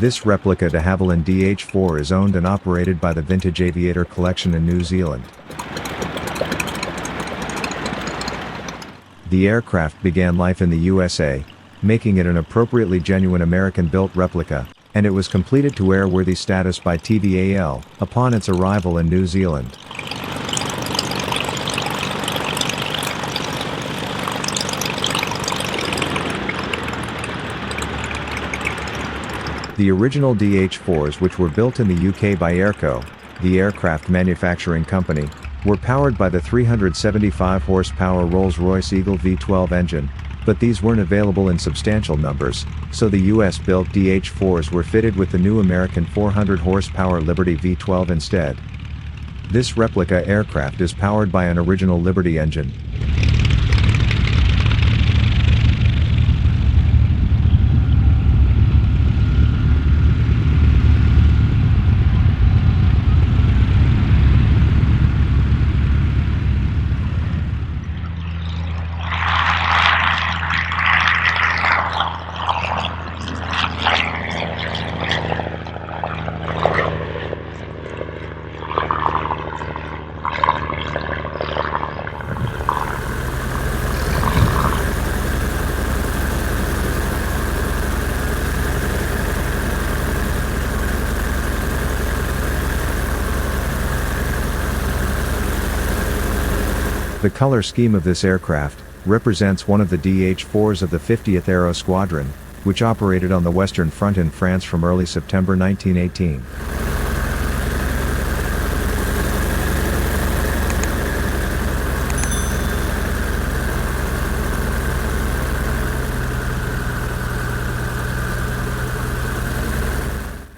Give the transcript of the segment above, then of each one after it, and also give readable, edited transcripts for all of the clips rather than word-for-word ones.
This replica de Havilland DH-4 is owned and operated by the Vintage Aviator Collection in New Zealand. The aircraft began life in the USA, making it an appropriately genuine American-built replica, and it was completed to airworthy status by T.V.A.L. upon its arrival in New Zealand. The original DH-4s, which were built in the UK by Airco, the aircraft manufacturing company, were powered by the 375 horsepower Rolls-Royce Eagle V12 engine, but these weren't available in substantial numbers, so the US-built DH-4s were fitted with the new American 400 horsepower Liberty V12 instead. This replica aircraft is powered by an original Liberty engine. The color scheme of this aircraft represents one of the DH-4s of the 50th Aero Squadron, which operated on the Western Front in France from early September 1918.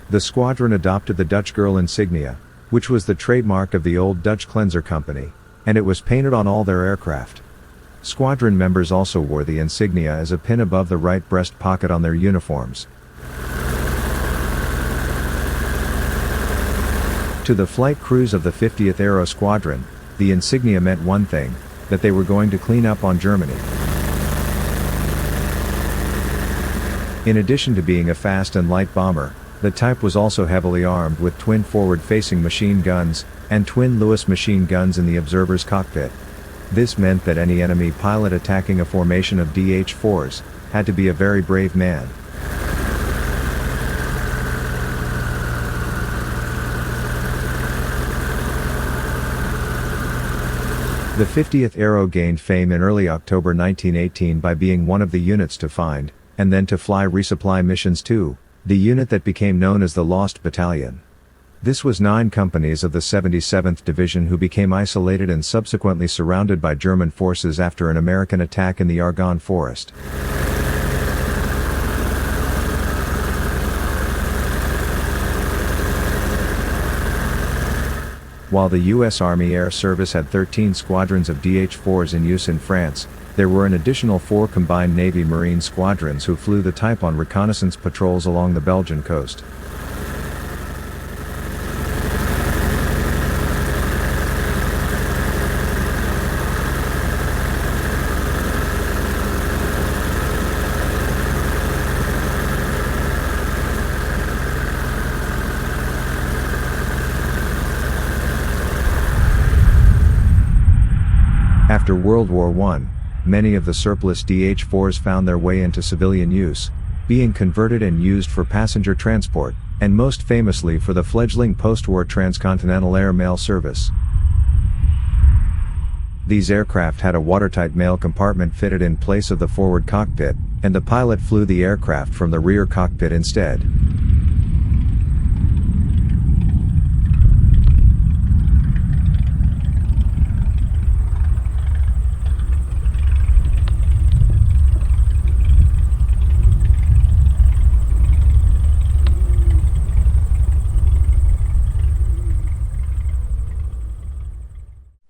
The squadron adopted the Dutch Girl insignia, which was the trademark of the old Dutch Cleanser Company, and it was painted on all their aircraft. Squadron members also wore the insignia as a pin above the right breast pocket on their uniforms. To the flight crews of the 50th Aero Squadron, the insignia meant one thing, that they were going to clean up on Germany. In addition to being a fast and light bomber, the type was also heavily armed with twin forward-facing machine guns, and twin Lewis machine guns in the observer's cockpit. This meant that any enemy pilot attacking a formation of DH-4s had to be a very brave man. The 50th Aero gained fame in early October 1918 by being one of the units to find, and then to fly resupply missions to, the unit that became known as the Lost Battalion. This was 9 companies of the 77th Division who became isolated and subsequently surrounded by German forces after an American attack in the Argonne Forest. While the U.S. Army Air Service had 13 squadrons of DH-4s in use in France, there were an additional 4 combined Navy Marine squadrons who flew the type on reconnaissance patrols along the Belgian coast. After World War I, many of the surplus DH-4s found their way into civilian use, being converted and used for passenger transport, and most famously for the fledgling post-war transcontinental air mail service. These aircraft had a watertight mail compartment fitted in place of the forward cockpit, and the pilot flew the aircraft from the rear cockpit instead.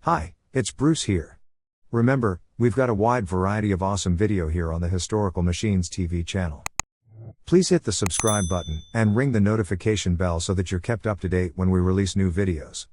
Hi, it's Bruce here. Remember, we've got a wide variety of awesome video here on the Historical Machines TV channel. Please hit the subscribe button and ring the notification bell so that you're kept up to date when we release new videos.